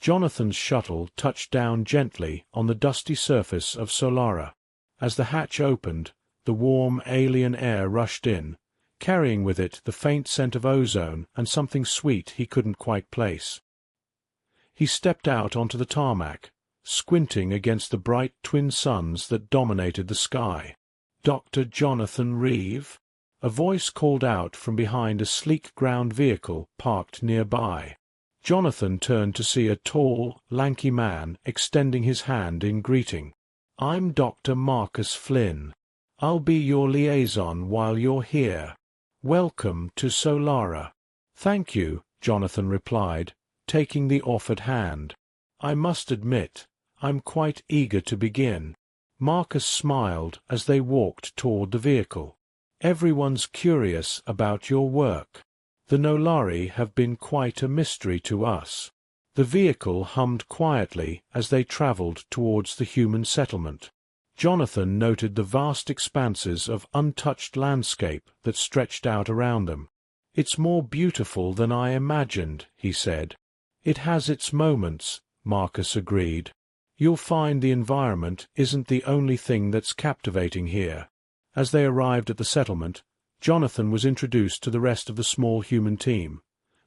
Jonathan's shuttle touched down gently on the dusty surface of Solara. As the hatch opened, the warm alien air rushed in, carrying with it the faint scent of ozone and something sweet he couldn't quite place. He stepped out onto the tarmac, squinting against the bright twin suns that dominated the sky. "Dr. Jonathan Reeve?" A voice called out from behind a sleek ground vehicle parked nearby. Jonathan turned to see a tall, lanky man extending his hand in greeting. "I'm Dr. Marcus Flynn. I'll be your liaison while you're here. Welcome to Solara." "Thank you," Jonathan replied, taking the offered hand. "I must admit, I'm quite eager to begin." Marcus smiled as they walked toward the vehicle. "Everyone's curious about your work. The Nolari have been quite a mystery to us." The vehicle hummed quietly as they traveled towards the human settlement. Jonathan noted the vast expanses of untouched landscape that stretched out around them. "It's more beautiful than I imagined," he said. "It has its moments," Marcus agreed. "You'll find the environment isn't the only thing that's captivating here." As they arrived at the settlement, Jonathan was introduced to the rest of the small human team: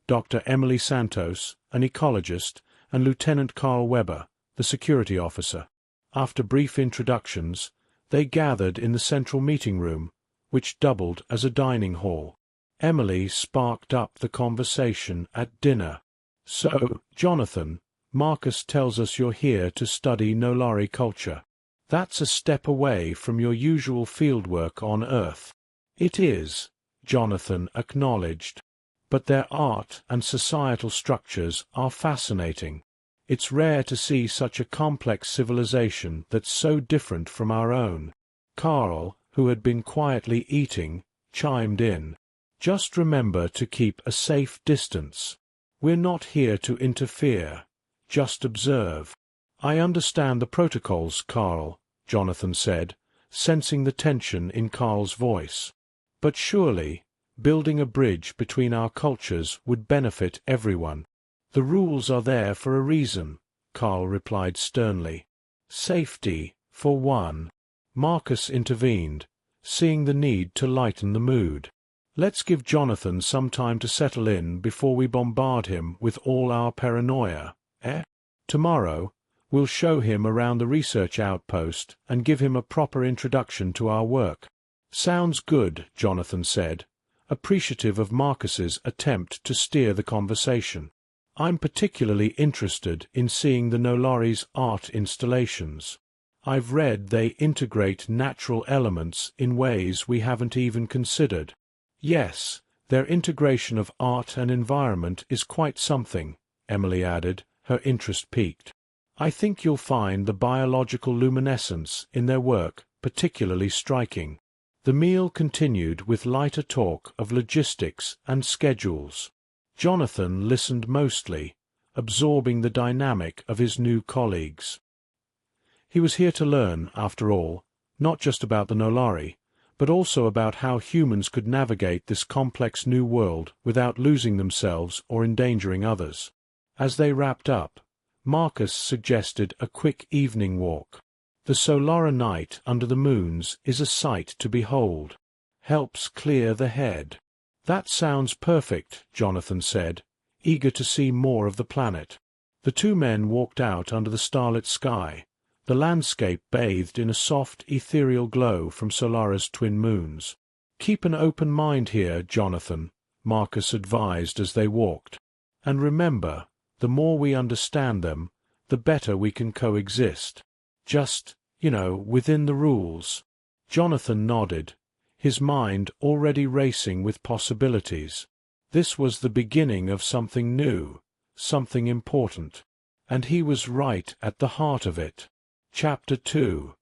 Dr. Emily Santos, an ecologist, and Lieutenant Carl Weber, the security officer. After brief introductions, they gathered in the central meeting room, which doubled as a dining hall. Emily sparked up the conversation at dinner. "So, Jonathan, Marcus tells us you're here to study Nolari culture. That's a step away from your usual fieldwork on Earth." "It is," Jonathan acknowledged. "But their art and societal structures are fascinating. It's rare to see such a complex civilization that's so different from our own." Carl, who had been quietly eating, chimed in. "Just remember to keep a safe distance. We're not here to interfere. Just observe." "I understand the protocols, Carl," Jonathan said, sensing the tension in Carl's voice. "But surely, building a bridge between our cultures would benefit everyone." "The rules are there for a reason," Carl replied sternly. "Safety, for one." Marcus intervened, seeing the need to lighten the mood. "Let's give Jonathan some time to settle in before we bombard him with all our paranoia, eh? Tomorrow, we'll show him around the research outpost and give him a proper introduction to our work." "Sounds good," Jonathan said, appreciative of Marcus's attempt to steer the conversation. "I'm particularly interested in seeing the Nolari's art installations. I've read they integrate natural elements in ways we haven't even considered." "Yes, their integration of art and environment is quite something," Emily added, her interest piqued. "I think you'll find the biological luminescence in their work particularly striking." The meal continued with lighter talk of logistics and schedules. Jonathan listened mostly, absorbing the dynamic of his new colleagues. He was here to learn, after all, not just about the Nolari, but also about how humans could navigate this complex new world without losing themselves or endangering others. As they wrapped up, Marcus suggested a quick evening walk. The Solara night under the moons is a sight to behold. Helps clear the head. "That sounds perfect," Jonathan said, eager to see more of the planet. The two men walked out under the starlit sky, the landscape bathed in a soft, ethereal glow from Solara's twin moons. "Keep an open mind here, Jonathan," Marcus advised as they walked. "And remember, the more we understand them, the better we can coexist. Just, within the rules." Jonathan nodded, his mind already racing with possibilities. This was the beginning of something new, something important, and he was right at the heart of it. Chapter 2.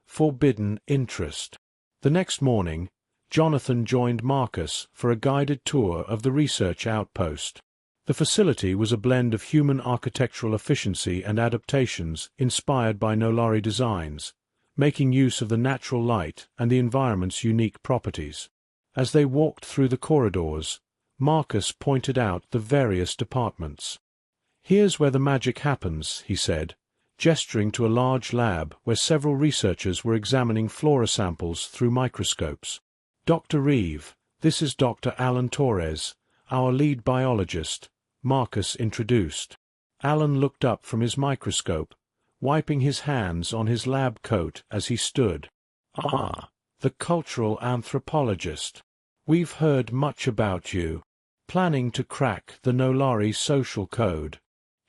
Forbidden Interest. The next morning, Jonathan joined Marcus for a guided tour of the research outpost. The facility was a blend of human architectural efficiency and adaptations inspired by Nolari designs, making use of the natural light and the environment's unique properties. As they walked through the corridors, Marcus pointed out the various departments. "Here's where the magic happens," he said, gesturing to a large lab where several researchers were examining flora samples through microscopes. "Dr. Reeve, this is Dr. Alan Torres, our lead biologist," Marcus introduced. Alan looked up from his microscope, wiping his hands on his lab coat as he stood. "Ah, the cultural anthropologist. We've heard much about you. Planning to crack the Nolari social code."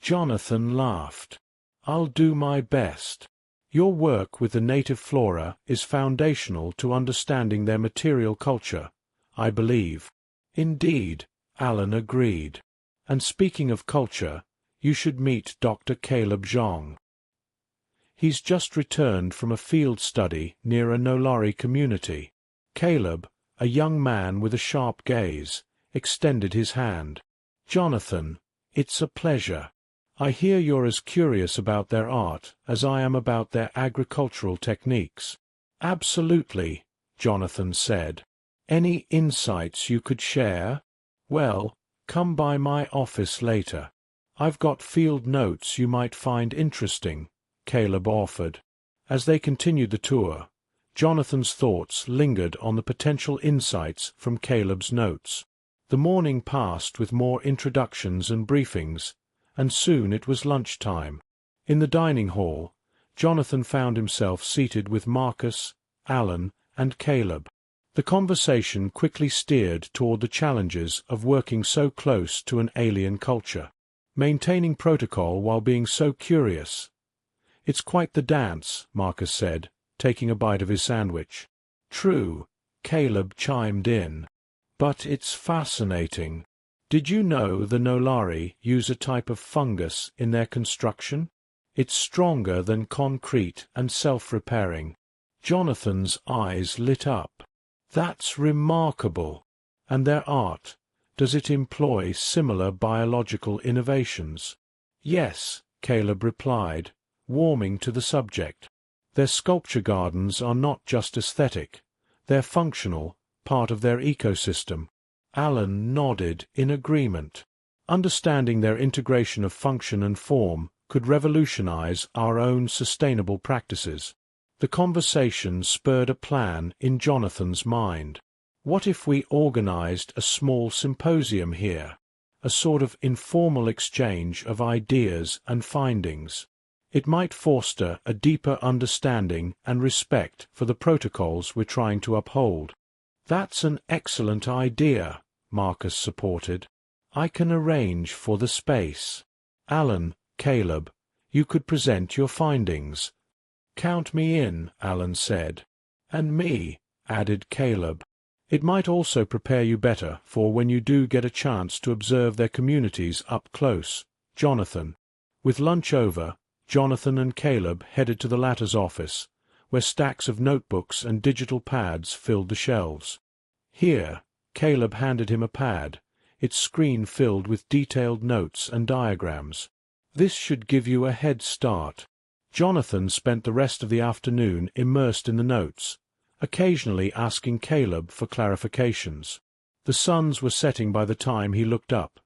Jonathan laughed. "I'll do my best. Your work with the native flora is foundational to understanding their material culture, I believe." "Indeed," Alan agreed. "And speaking of culture, you should meet Dr. Caleb Zhang. He's just returned from a field study near a Nolari community." Caleb, a young man with a sharp gaze, extended his hand. "Jonathan, it's a pleasure. I hear you're as curious about their art as I am about their agricultural techniques." "Absolutely," Jonathan said. "Any insights you could share? Well, come by my office later. I've got field notes you might find interesting," Caleb offered. As they continued the tour, Jonathan's thoughts lingered on the potential insights from Caleb's notes. The morning passed with more introductions and briefings, and soon it was lunchtime. In the dining hall, Jonathan found himself seated with Marcus, Alan, and Caleb. The conversation quickly steered toward the challenges of working so close to an alien culture, maintaining protocol while being so curious. "It's quite the dance," Marcus said, taking a bite of his sandwich. "True," Caleb chimed in. "But it's fascinating. Did you know the Nolari use a type of fungus in their construction? It's stronger than concrete and self-repairing." Jonathan's eyes lit up. "That's remarkable. And their art, does it employ similar biological innovations?" "Yes," Caleb replied, warming to the subject. "Their sculpture gardens are not just aesthetic, they're functional, part of their ecosystem." Alan nodded in agreement. Understanding their integration of function and form could revolutionize our own sustainable practices. The conversation spurred a plan in Jonathan's mind. What if we organized a small symposium here? A sort of informal exchange of ideas and findings. It might foster a deeper understanding and respect for the protocols we're trying to uphold. "That's an excellent idea," Marcus supported. "I can arrange for the space. Alan, Caleb, you could present your findings." "Count me in," Alan said. "And me," added Caleb. "It might also prepare you better for when you do get a chance to observe their communities up close." Jonathan. With lunch over, Jonathan and Caleb headed to the latter's office, where stacks of notebooks and digital pads filled the shelves. "Here," Caleb handed him a pad, its screen filled with detailed notes and diagrams. "This should give you a head start." Jonathan spent the rest of the afternoon immersed in the notes, occasionally asking Caleb for clarifications. The suns were setting by the time he looked up,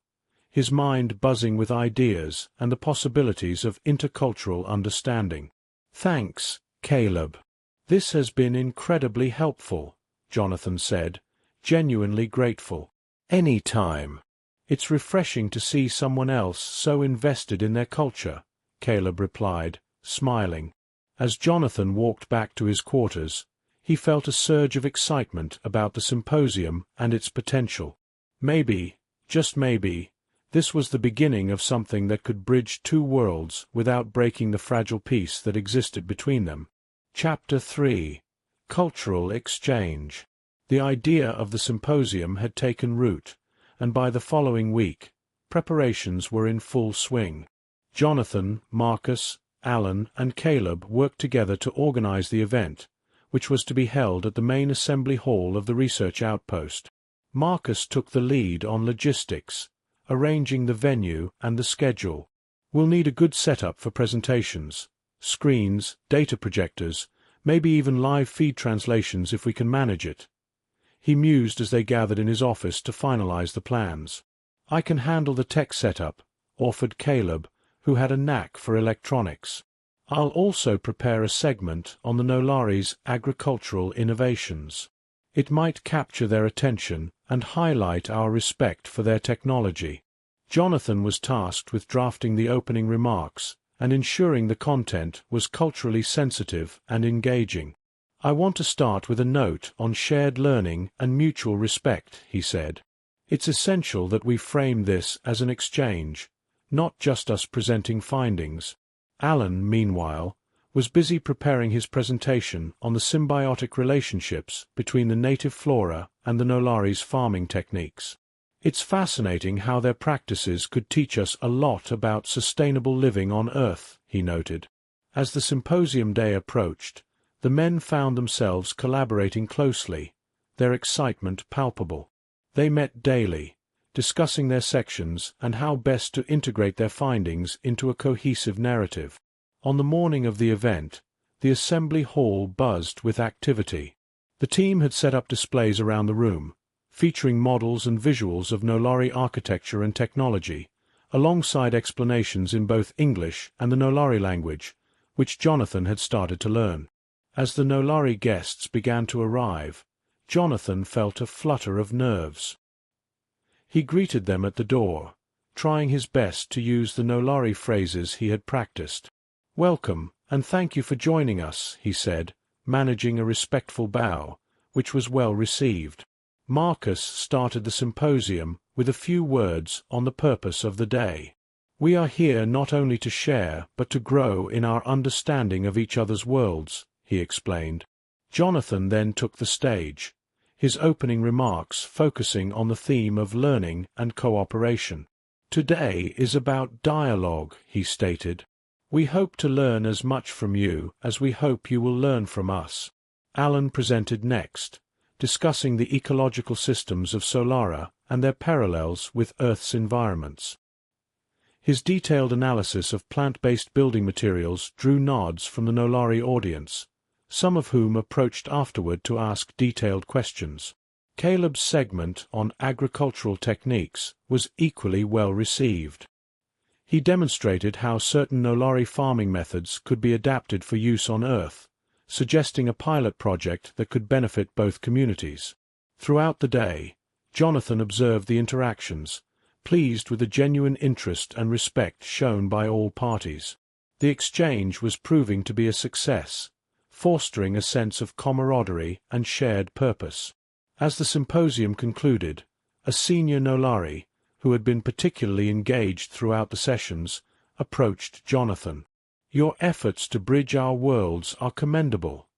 his mind buzzing with ideas and the possibilities of intercultural understanding. "Thanks, Caleb. This has been incredibly helpful," Jonathan said, genuinely grateful. "Any time. It's refreshing to see someone else so invested in their culture," Caleb replied, smiling. As Jonathan walked back to his quarters, he felt a surge of excitement about the symposium and its potential. Maybe, just maybe, this was the beginning of something that could bridge two worlds without breaking the fragile peace that existed between them. Chapter 3. Cultural Exchange. The idea of the symposium had taken root, and by the following week, preparations were in full swing. Jonathan, Marcus, Alan, and Caleb worked together to organize the event, which was to be held at the main assembly hall of the research outpost. Marcus took the lead on logistics, arranging the venue and the schedule. "We'll need a good setup for presentations, screens, data projectors, maybe even live feed translations if we can manage it," he mused as they gathered in his office to finalize the plans. "I can handle the tech setup, offered Caleb, who had a knack for electronics. I'll also prepare a segment on the Nolari's agricultural innovations. It might capture their attention and highlight our respect for their technology. Jonathan was tasked with drafting the opening remarks and ensuring the content was culturally sensitive and engaging. I want to start with a note on shared learning and mutual respect, he said. It's essential that we frame this as an exchange, not just us presenting findings. Alan, meanwhile, was busy preparing his presentation on the symbiotic relationships between the native flora and the Nolari's farming techniques. It's fascinating how their practices could teach us a lot about sustainable living on Earth, he noted. As the symposium day approached, the men found themselves collaborating closely, their excitement palpable. They met daily, discussing their sections and how best to integrate their findings into a cohesive narrative. On the morning of the event, the assembly hall buzzed with activity. The team had set up displays around the room, featuring models and visuals of Nolari architecture and technology, alongside explanations in both English and the Nolari language, which Jonathan had started to learn. As the Nolari guests began to arrive, Jonathan felt a flutter of nerves. He greeted them at the door, trying his best to use the Nolari phrases he had practiced. "Welcome, and thank you for joining us," he said, managing a respectful bow, which was well received. Marcus started the symposium with a few words on the purpose of the day. "We are here not only to share but to grow in our understanding of each other's worlds," he explained. Jonathan then took the stage, his opening remarks focusing on the theme of learning and cooperation. "Today is about dialogue," he stated. "We hope to learn as much from you as we hope you will learn from us." Alan presented next, discussing the ecological systems of Solara and their parallels with Earth's environments. His detailed analysis of plant-based building materials drew nods from the Nolari audience, some of whom approached afterward to ask detailed questions. Caleb's segment on agricultural techniques was equally well received. He demonstrated how certain Nolari farming methods could be adapted for use on Earth, suggesting a pilot project that could benefit both communities. Throughout the day, Jonathan observed the interactions, pleased with the genuine interest and respect shown by all parties. The exchange was proving to be a success, fostering a sense of camaraderie and shared purpose. As the symposium concluded, a senior Nolari, who had been particularly engaged throughout the sessions, approached Jonathan. "Your efforts to bridge our worlds are commendable,"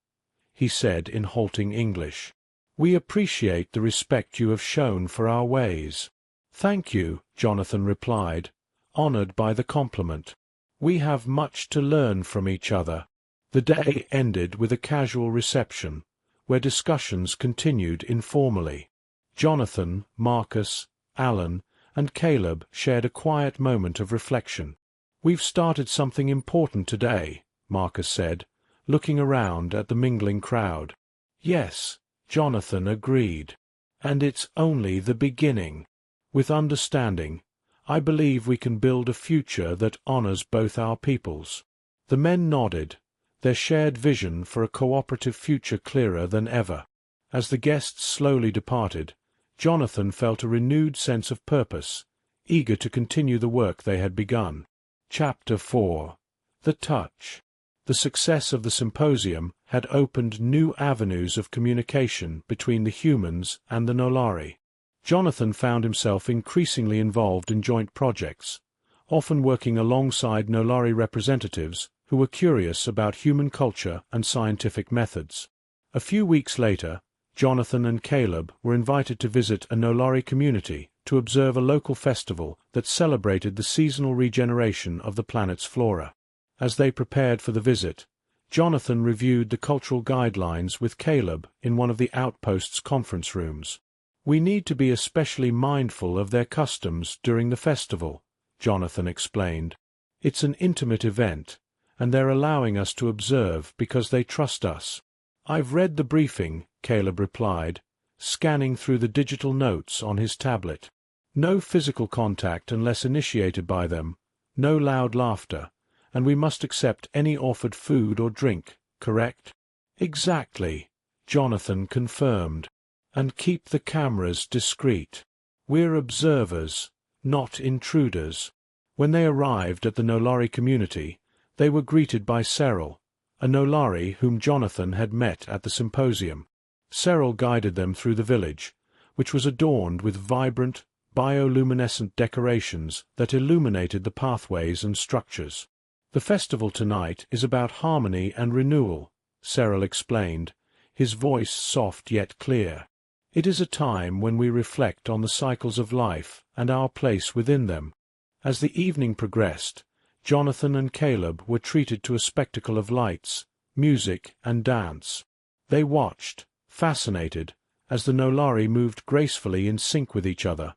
he said in halting English. "We appreciate the respect you have shown for our ways." "Thank you," Jonathan replied, honored by the compliment. "We have much to learn from each other." The day ended with a casual reception, where discussions continued informally. Jonathan, Marcus, Alan, and Caleb shared a quiet moment of reflection. "We've started something important today," Marcus said, looking around at the mingling crowd. "Yes," Jonathan agreed. "And it's only the beginning. With understanding, I believe we can build a future that honors both our peoples." The men nodded, their shared vision for a cooperative future clearer than ever. As the guests slowly departed, Jonathan felt a renewed sense of purpose, eager to continue the work they had begun. Chapter 4. The Touch. The success of the symposium had opened new avenues of communication between the humans and the Nolari. Jonathan found himself increasingly involved in joint projects, often working alongside Nolari representatives who were curious about human culture and scientific methods. A few weeks later, Jonathan and Caleb were invited to visit a Nolari community to observe a local festival that celebrated the seasonal regeneration of the planet's flora. As they prepared for the visit, Jonathan reviewed the cultural guidelines with Caleb in one of the outpost's conference rooms. "We need to be especially mindful of their customs during the festival," Jonathan explained. "It's an intimate event, and they're allowing us to observe because they trust us." "I've read the briefing," Caleb replied, scanning through the digital notes on his tablet. No physical contact unless initiated by them, no loud laughter, and we must accept any offered food or drink, correct? Exactly, Jonathan confirmed. And keep the cameras discreet. We're observers, not intruders. When they arrived at the Nolari community, they were greeted by Cyril, a Nolari whom Jonathan had met at the symposium. Cyril guided them through the village, which was adorned with vibrant, bioluminescent decorations that illuminated the pathways and structures. The festival tonight is about harmony and renewal, Cyril explained, his voice soft yet clear. It is a time when we reflect on the cycles of life and our place within them. As the evening progressed, Jonathan and Caleb were treated to a spectacle of lights, music, and dance. They watched, fascinated, as the Nolari moved gracefully in sync with each other,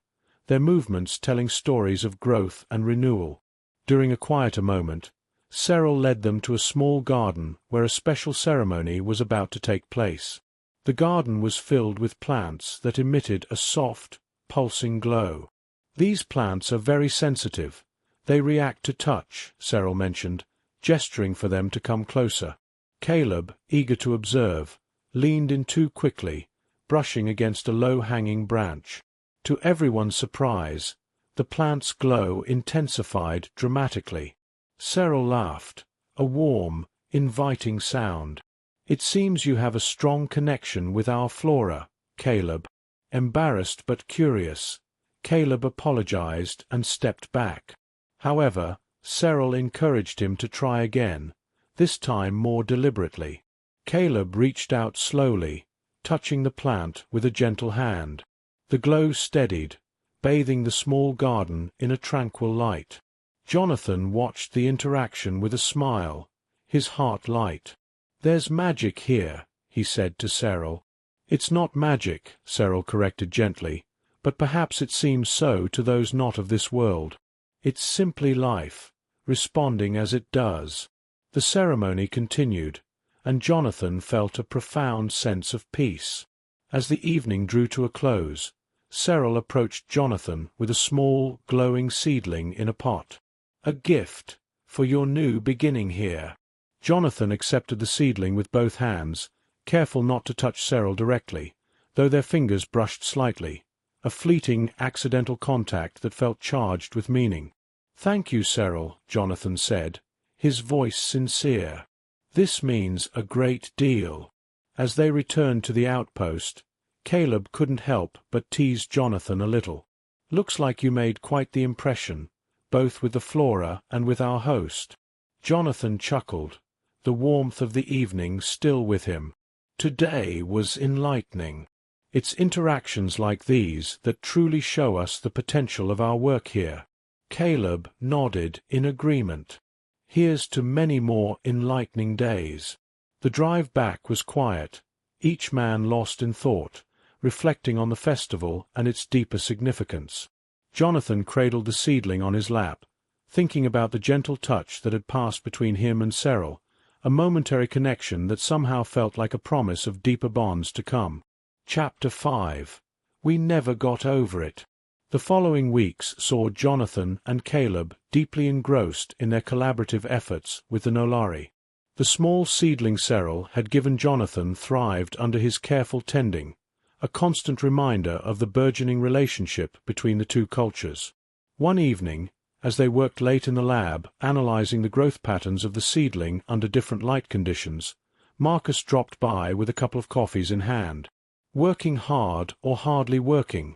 their movements telling stories of growth and renewal. During a quieter moment, Cyril led them to a small garden where a special ceremony was about to take place. The garden was filled with plants that emitted a soft, pulsing glow. These plants are very sensitive. They react to touch, Cyril mentioned, gesturing for them to come closer. Caleb, eager to observe, leaned in too quickly, brushing against a low-hanging branch. To everyone's surprise, the plant's glow intensified dramatically. Cyril laughed, a warm, inviting sound. It seems you have a strong connection with our flora, Caleb. Embarrassed but curious, Caleb apologized and stepped back. However, Cyril encouraged him to try again, this time more deliberately. Caleb reached out slowly, touching the plant with a gentle hand. The glow steadied, bathing the small garden in a tranquil light. Jonathan watched the interaction with a smile, his heart light. "There's magic here," he said to Cyril. "It's not magic," Cyril corrected gently, "but perhaps it seems so to those not of this world. It's simply life, responding as it does." The ceremony continued, and Jonathan felt a profound sense of peace. As the evening drew to a close, Cyril approached Jonathan with a small, glowing seedling in a pot. "A gift for your new beginning here." Jonathan accepted the seedling with both hands, careful not to touch Cyril directly, though their fingers brushed slightly, a fleeting, accidental contact that felt charged with meaning. "Thank you, Cyril," Jonathan said, his voice sincere. "This means a great deal." As they returned to the outpost, Caleb couldn't help but tease Jonathan a little. "Looks like you made quite the impression, both with the flora and with our host." Jonathan chuckled, the warmth of the evening still with him. Today was enlightening. It's interactions like these that truly show us the potential of our work here. Caleb nodded in agreement. Here's to many more enlightening days. The drive back was quiet, each man lost in thought, reflecting on the festival and its deeper significance. Jonathan cradled the seedling on his lap, thinking about the gentle touch that had passed between him and Cyril, a momentary connection that somehow felt like a promise of deeper bonds to come. Chapter 5. We never got over it. The following weeks saw Jonathan and Caleb deeply engrossed in their collaborative efforts with the Nolari. The small seedling Cyril had given Jonathan thrived under his careful tending, a constant reminder of the burgeoning relationship between the two cultures. One evening, as they worked late in the lab, analyzing the growth patterns of the seedling under different light conditions, Marcus dropped by with a couple of coffees in hand. "Working hard or hardly working?"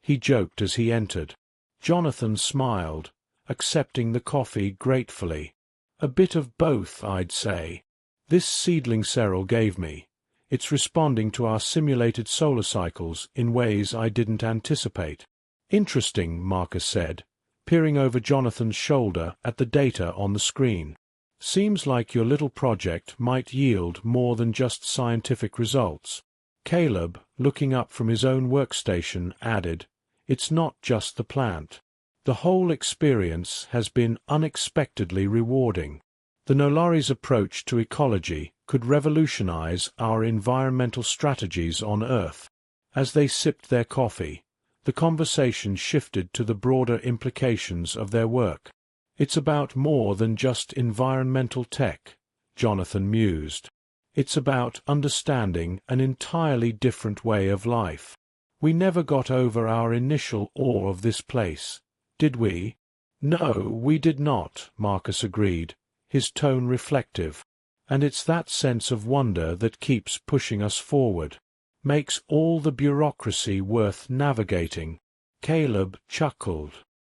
he joked as he entered. Jonathan smiled, accepting the coffee gratefully. "A bit of both, I'd say. This seedling Cyril gave me. It's responding to our simulated solar cycles in ways I didn't anticipate." "Interesting," Marcus said, peering over Jonathan's shoulder at the data on the screen. "Seems like your little project might yield more than just scientific results." Caleb, looking up from his own workstation, added, "It's not just the plant. The whole experience has been unexpectedly rewarding. The Nolari's approach to ecology could revolutionize our environmental strategies on Earth." As they sipped their coffee, the conversation shifted to the broader implications of their work. It's about more than just environmental tech, Jonathan mused. It's about understanding an entirely different way of life. We never got over our initial awe of this place, did we? No, we did not, Marcus agreed, his tone reflective. And it's that sense of wonder that keeps pushing us forward. Makes all the bureaucracy worth navigating. Caleb chuckled.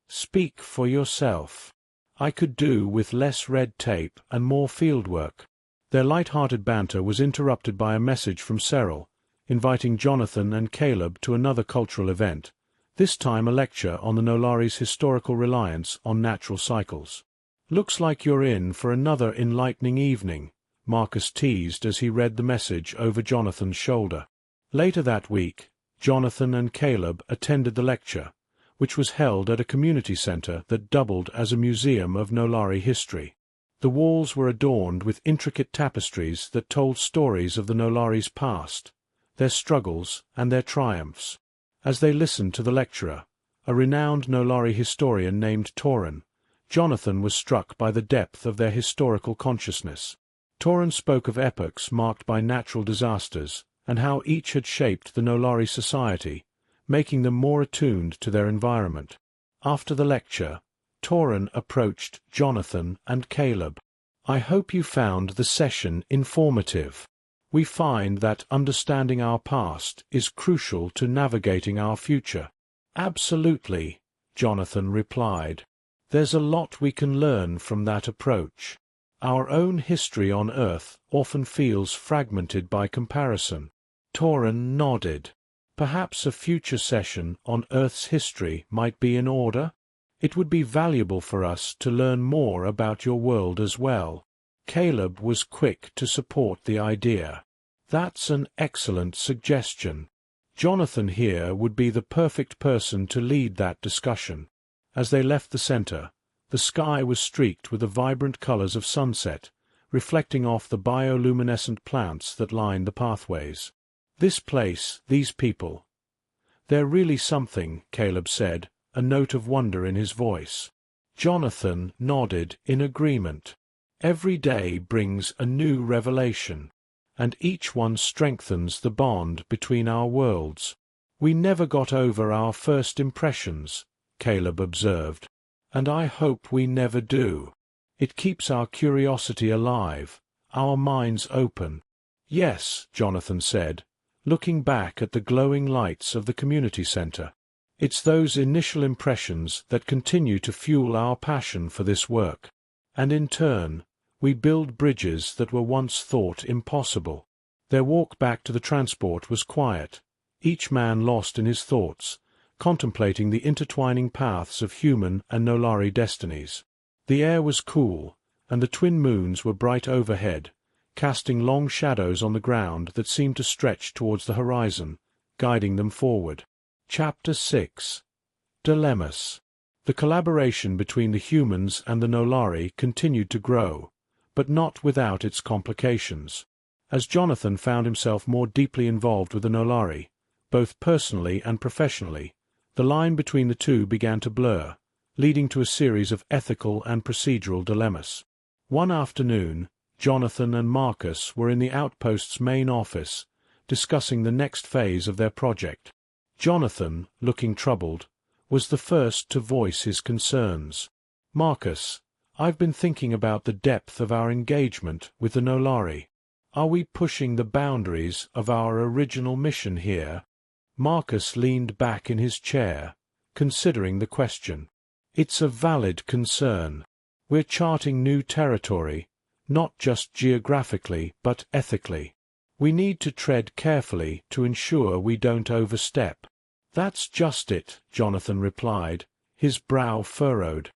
Speak for yourself. I could do with less red tape and more fieldwork. Their light-hearted banter was interrupted by a message from Cyril, inviting Jonathan and Caleb to another cultural event, this time a lecture on the Nolari's historical reliance on natural cycles. Looks like you're in for another enlightening evening, Marcus teased as he read the message over Jonathan's shoulder. Later that week, Jonathan and Caleb attended the lecture, which was held at a community center that doubled as a museum of Nolari history. The walls were adorned with intricate tapestries that told stories of the Nolari's past, their struggles and their triumphs. As they listened to the lecturer, a renowned Nolari historian named Tauren, Jonathan was struck by the depth of their historical consciousness. Tauren spoke of epochs marked by natural disasters and how each had shaped the Nolari society, making them more attuned to their environment. After the lecture, Tauren approached Jonathan and Caleb. I hope you found the session informative. We find that understanding our past is crucial to navigating our future. Absolutely, Jonathan replied. There's a lot we can learn from that approach. Our own history on Earth often feels fragmented by comparison. Tauren nodded. Perhaps a future session on Earth's history might be in order? It would be valuable for us to learn more about your world as well. Caleb was quick to support the idea. That's an excellent suggestion. Jonathan here would be the perfect person to lead that discussion. As they left the center, the sky was streaked with the vibrant colors of sunset, reflecting off the bioluminescent plants that lined the pathways. This place, these people. They're really something, Caleb said, a note of wonder in his voice. Jonathan nodded in agreement. Every day brings a new revelation, and each one strengthens the bond between our worlds. We never got over our first impressions, Caleb observed, and I hope we never do. It keeps our curiosity alive, our minds open. Yes, Jonathan said, looking back at the glowing lights of the community center. It's those initial impressions that continue to fuel our passion for this work. And in turn, we build bridges that were once thought impossible. Their walk back to the transport was quiet, each man lost in his thoughts, contemplating the intertwining paths of human and Nolari destinies. The air was cool, and the twin moons were bright overhead, casting long shadows on the ground that seemed to stretch towards the horizon, guiding them forward. Chapter 6. Dilemmas. The collaboration between the humans and the Nolari continued to grow, but not without its complications. As Jonathan found himself more deeply involved with the Nolari, both personally and professionally, the line between the two began to blur, leading to a series of ethical and procedural dilemmas. One afternoon, Jonathan and Marcus were in the outpost's main office, discussing the next phase of their project. Jonathan, looking troubled, was the first to voice his concerns. Marcus, I've been thinking about the depth of our engagement with the Nolari. Are we pushing the boundaries of our original mission here? Marcus leaned back in his chair, considering the question. It's a valid concern. We're charting new territory, not just geographically but ethically. We need to tread carefully to ensure we don't overstep. That's just it, Jonathan replied, his brow furrowed.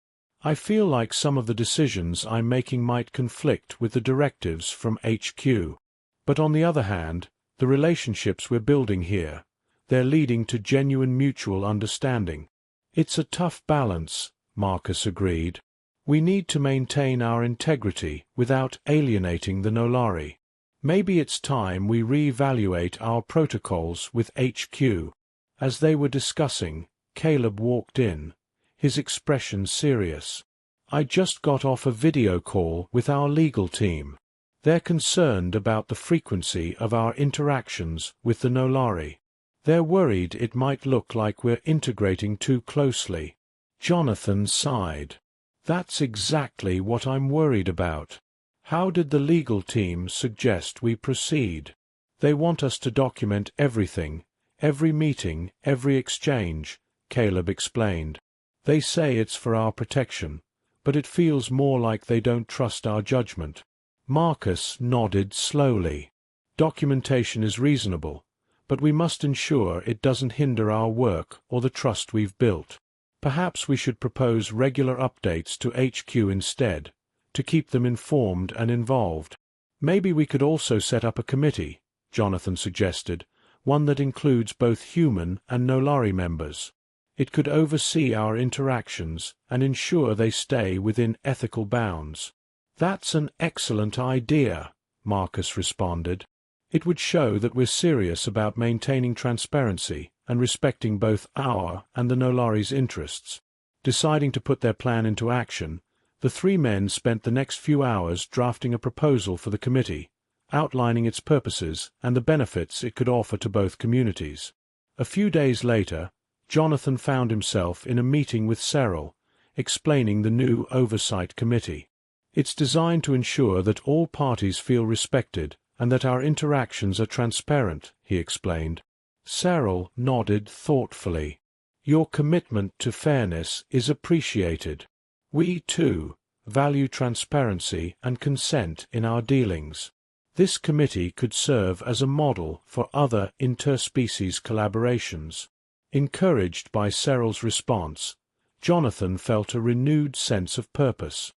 I feel like some of the decisions I'm making might conflict with the directives from HQ. But on the other hand, the relationships we're building here, they're leading to genuine mutual understanding. It's a tough balance, Marcus agreed. We need to maintain our integrity without alienating the Nolari. Maybe it's time we reevaluate our protocols with HQ. As they were discussing, Caleb walked in, his expression serious. "I just got off a video call with our legal team. They're concerned about the frequency of our interactions with the Nolari. They're worried it might look like we're integrating too closely." Jonathan sighed. "That's exactly what I'm worried about. How did the legal team suggest we proceed?" "They want us to document everything, every meeting, every exchange," Caleb explained. "They say it's for our protection, but it feels more like they don't trust our judgment." Marcus nodded slowly. "Documentation is reasonable, but we must ensure it doesn't hinder our work or the trust we've built. Perhaps we should propose regular updates to HQ instead, to keep them informed and involved. Maybe we could also set up a committee," Jonathan suggested, "one that includes both human and Nolari members. It could oversee our interactions and ensure they stay within ethical bounds." "That's an excellent idea," Marcus responded. "It would show that we're serious about maintaining transparency and respecting both our and the Nolari's interests." Deciding to put their plan into action, the three men spent the next few hours drafting a proposal for the committee, outlining its purposes and the benefits it could offer to both communities. A few days later, Jonathan found himself in a meeting with Cyril, explaining the new Oversight Committee. "It's designed to ensure that all parties feel respected and that our interactions are transparent," he explained. Cyril nodded thoughtfully. "Your commitment to fairness is appreciated. We, too, value transparency and consent in our dealings. This committee could serve as a model for other interspecies collaborations." Encouraged by Cyril's response, Jonathan felt a renewed sense of purpose.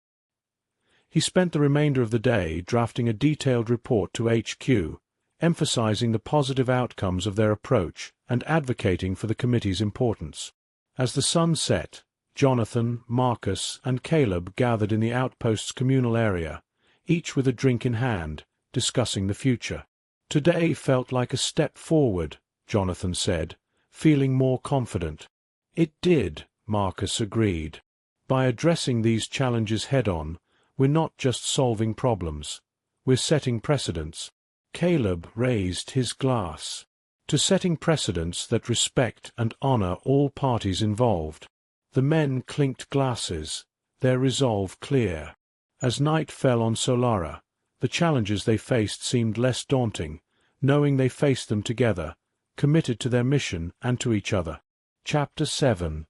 He spent the remainder of the day drafting a detailed report to HQ, emphasizing the positive outcomes of their approach and advocating for the committee's importance. As the sun set, Jonathan, Marcus, and Caleb gathered in the outpost's communal area, each with a drink in hand, discussing the future. "Today felt like a step forward," Jonathan said, feeling more confident. "It did," Marcus agreed. "By addressing these challenges head-on, we're not just solving problems, we're setting precedents." Caleb raised his glass. "To setting precedents that respect and honor all parties involved." The men clinked glasses, their resolve clear. As night fell on Solara, the challenges they faced seemed less daunting, knowing they faced them together, committed to their mission and to each other. Chapter 7.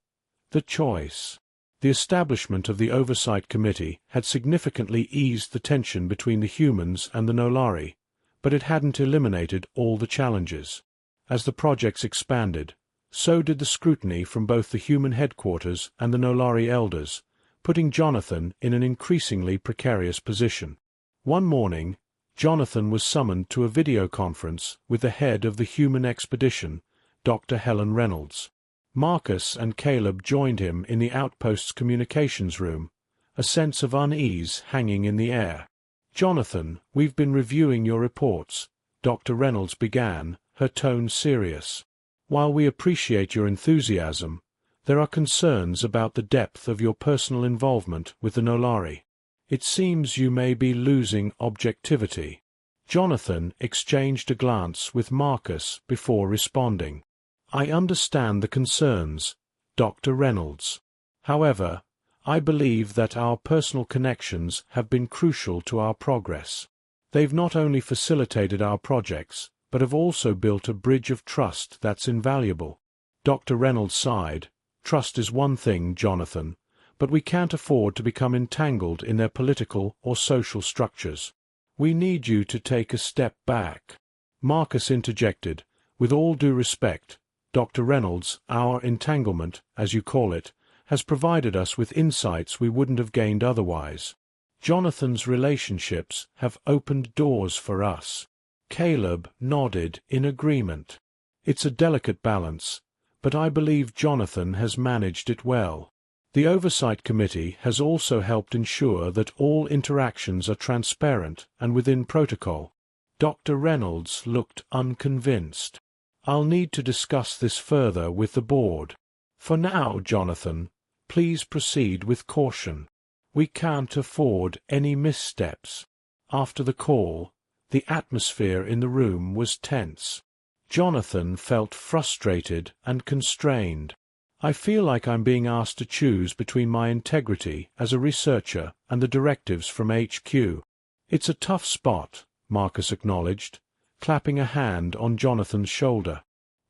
The Choice. The establishment of the Oversight Committee had significantly eased the tension between the humans and the Nolari, but it hadn't eliminated all the challenges. As the projects expanded, so did the scrutiny from both the human headquarters and the Nolari elders, putting Jonathan in an increasingly precarious position. One morning, Jonathan was summoned to a video conference with the head of the human expedition, Dr. Helen Reynolds. Marcus and Caleb joined him in the outpost's communications room, a sense of unease hanging in the air. "Jonathan, we've been reviewing your reports," Dr. Reynolds began, her tone serious. "While we appreciate your enthusiasm, there are concerns about the depth of your personal involvement with the Nolari. It seems you may be losing objectivity." Jonathan exchanged a glance with Marcus before responding. "I understand the concerns, Dr. Reynolds. However, I believe that our personal connections have been crucial to our progress. They've not only facilitated our projects, but have also built a bridge of trust that's invaluable." Dr. Reynolds sighed. "Trust is one thing, Jonathan, but we can't afford to become entangled in their political or social structures. We need you to take a step back." Marcus interjected, "With all due respect, Dr. Reynolds, our entanglement, as you call it, has provided us with insights we wouldn't have gained otherwise. Jonathan's relationships have opened doors for us." Caleb nodded in agreement. "It's a delicate balance, but I believe Jonathan has managed it well. The Oversight Committee has also helped ensure that all interactions are transparent and within protocol." Dr. Reynolds looked unconvinced. I'll need to discuss this further with the board. For now, Jonathan, please proceed with caution. We can't afford any missteps." After the call, the atmosphere in the room was tense. Jonathan felt frustrated and constrained. "I feel like I'm being asked to choose between my integrity as a researcher and the directives from HQ. It's a tough spot," Marcus acknowledged, clapping a hand on Jonathan's shoulder.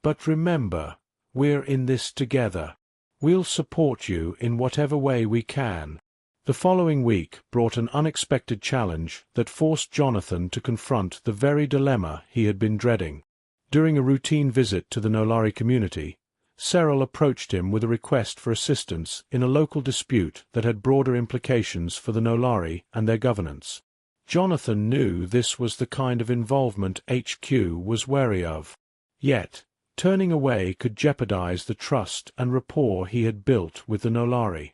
"But remember, we're in this together. We'll support you in whatever way we can." The following week brought an unexpected challenge that forced Jonathan to confront the very dilemma he had been dreading. During a routine visit to the Nolari community, Cyril approached him with a request for assistance in a local dispute that had broader implications for the Nolari and their governance. Jonathan knew this was the kind of involvement HQ was wary of. Yet, turning away could jeopardize the trust and rapport he had built with the Nolari.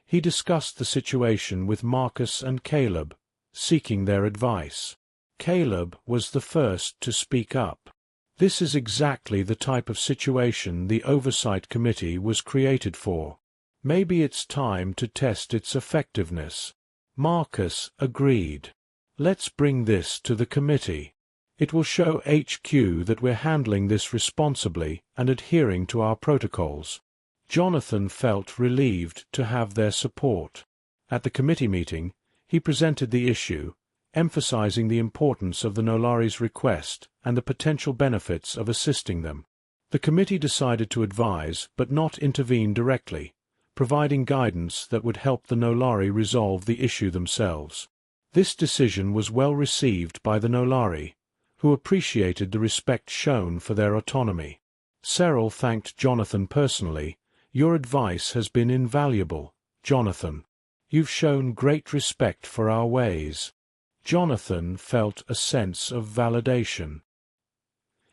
He discussed the situation with Marcus and Caleb, seeking their advice. Caleb was the first to speak up. "This is exactly the type of situation the Oversight Committee was created for. Maybe it's time to test its effectiveness." Marcus agreed. "Let's bring this to the committee. It will show HQ that we're handling this responsibly and adhering to our protocols." Jonathan felt relieved to have their support. At the committee meeting, he presented the issue, emphasizing the importance of the Nolari's request and the potential benefits of assisting them. The committee decided to advise but not intervene directly, providing guidance that would help the Nolari resolve the issue themselves. This decision was well received by the Nolari, who appreciated the respect shown for their autonomy. Cyril thanked Jonathan personally. "Your advice has been invaluable, Jonathan. You've shown great respect for our ways." Jonathan felt a sense of validation.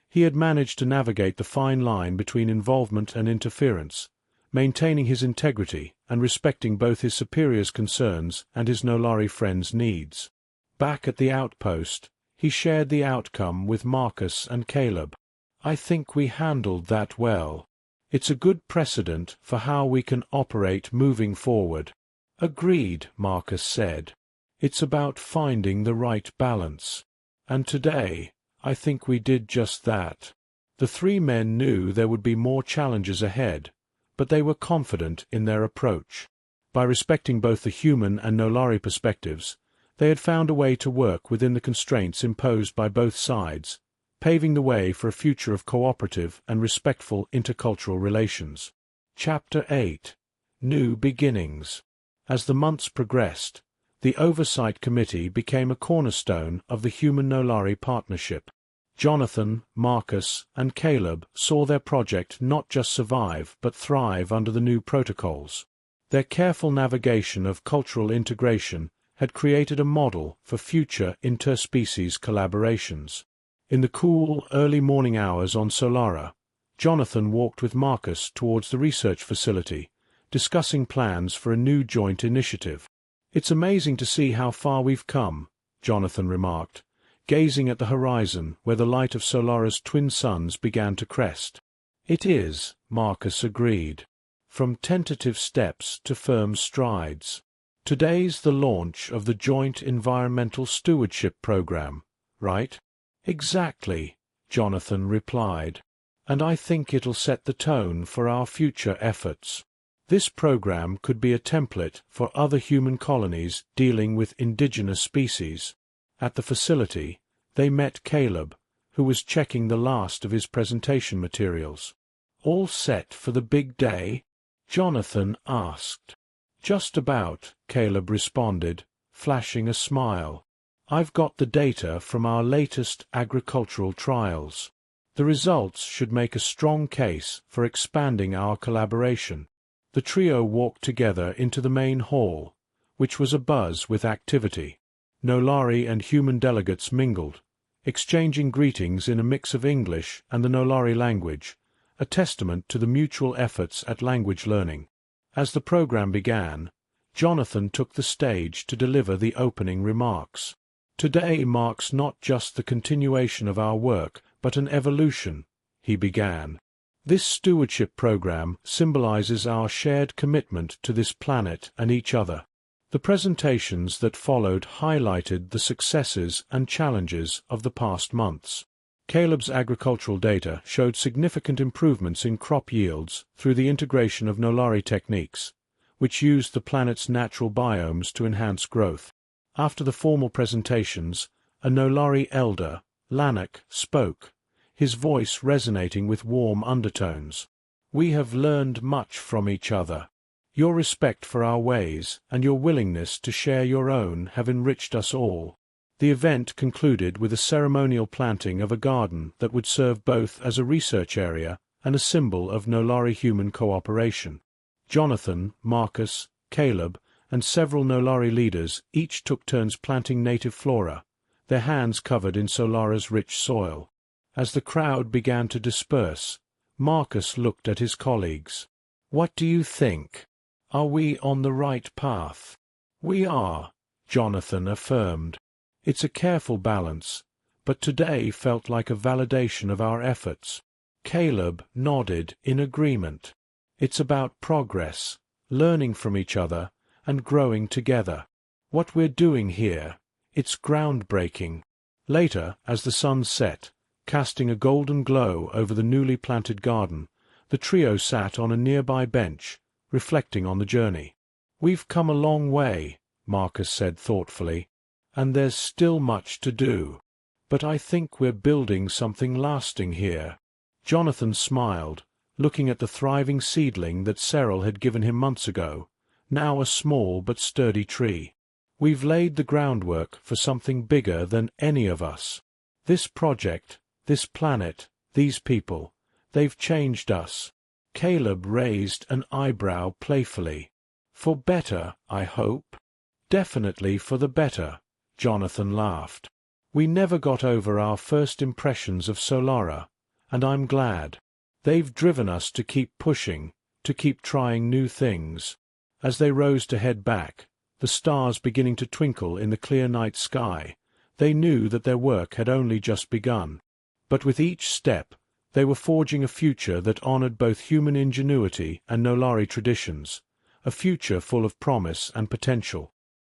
He had managed to navigate the fine line between involvement and interference, maintaining his integrity and respecting both his superiors' concerns and his Nolari friends' needs. Back at the outpost, he shared the outcome with Marcus and Caleb. "I think we handled that well. It's a good precedent for how we can operate moving forward." "Agreed," Marcus said. "It's about finding the right balance. And today, I think we did just that." The three men knew there would be more challenges ahead, but they were confident in their approach. By respecting both the human and Nolari perspectives, they had found a way to work within the constraints imposed by both sides, paving the way for a future of cooperative and respectful intercultural relations. Chapter 8. New Beginnings. As the months progressed, the Oversight Committee became a cornerstone of the Human-Nolari partnership. Jonathan, Marcus, and Caleb saw their project not just survive but thrive under the new protocols. Their careful navigation of cultural integration had created a model for future interspecies collaborations. In the cool, early morning hours on Solara, Jonathan walked with Marcus towards the research facility, discussing plans for a new joint initiative. "It's amazing to see how far we've come," Jonathan remarked, gazing at the horizon where the light of Solara's twin suns began to crest. "It is," Marcus agreed. "From tentative steps to firm strides. Today's the launch of the Joint Environmental Stewardship Program, right?" "Exactly," Jonathan replied. "And I think it'll set the tone for our future efforts. This program could be a template for other human colonies dealing with indigenous species." At the facility, they met Caleb, who was checking the last of his presentation materials. "All set for the big day?" Jonathan asked. "Just about," Caleb responded, flashing a smile. "I've got the data from our latest agricultural trials. The results should make a strong case for expanding our collaboration." The trio walked together into the main hall, which was abuzz with activity. Nolari and human delegates mingled, exchanging greetings in a mix of English and the Nolari language, a testament to the mutual efforts at language learning. As the program began, Jonathan took the stage to deliver the opening remarks. "Today marks not just the continuation of our work, but an evolution," he began. This stewardship program symbolizes our shared commitment to this planet and each other. The presentations that followed highlighted the successes and challenges of the past months. Caleb's agricultural data showed significant improvements in crop yields through the integration of Nolari techniques, which used the planet's natural biomes to enhance growth. After the formal presentations, a Nolari elder, Lanark, spoke, his voice resonating with warm undertones. "We have learned much from each other. Your respect for our ways and your willingness to share your own have enriched us all." The event concluded with a ceremonial planting of a garden that would serve both as a research area and a symbol of Nolari human cooperation. Jonathan, Marcus, Caleb, and several Nolari leaders each took turns planting native flora, their hands covered in Solara's rich soil. As the crowd began to disperse, Marcus looked at his colleagues. "What do you think? Are we on the right path?" "We are," Jonathan affirmed. "It's a careful balance, but today felt like a validation of our efforts." Caleb nodded in agreement. "It's about progress, learning from each other, and growing together. What we're doing here, it's groundbreaking." Later, as the sun set, casting a golden glow over the newly planted garden, the trio sat on a nearby bench, reflecting on the journey. "We've come a long way," Marcus said thoughtfully, "and there's still much to do. But I think we're building something lasting here." Jonathan smiled, looking at the thriving seedling that Cyril had given him months ago, now a small but sturdy tree. "We've laid the groundwork for something bigger than any of us. This project, this planet, these people, they've changed us." Caleb raised an eyebrow playfully. "For better, I hope." "Definitely for the better," Jonathan laughed. "We never got over our first impressions of Solara, and I'm glad. They've driven us to keep pushing, to keep trying new things." As they rose to head back, the stars beginning to twinkle in the clear night sky, they knew that their work had only just begun. But with each step, they were forging a future that honored both human ingenuity and Nolari traditions, a future full of promise and potential.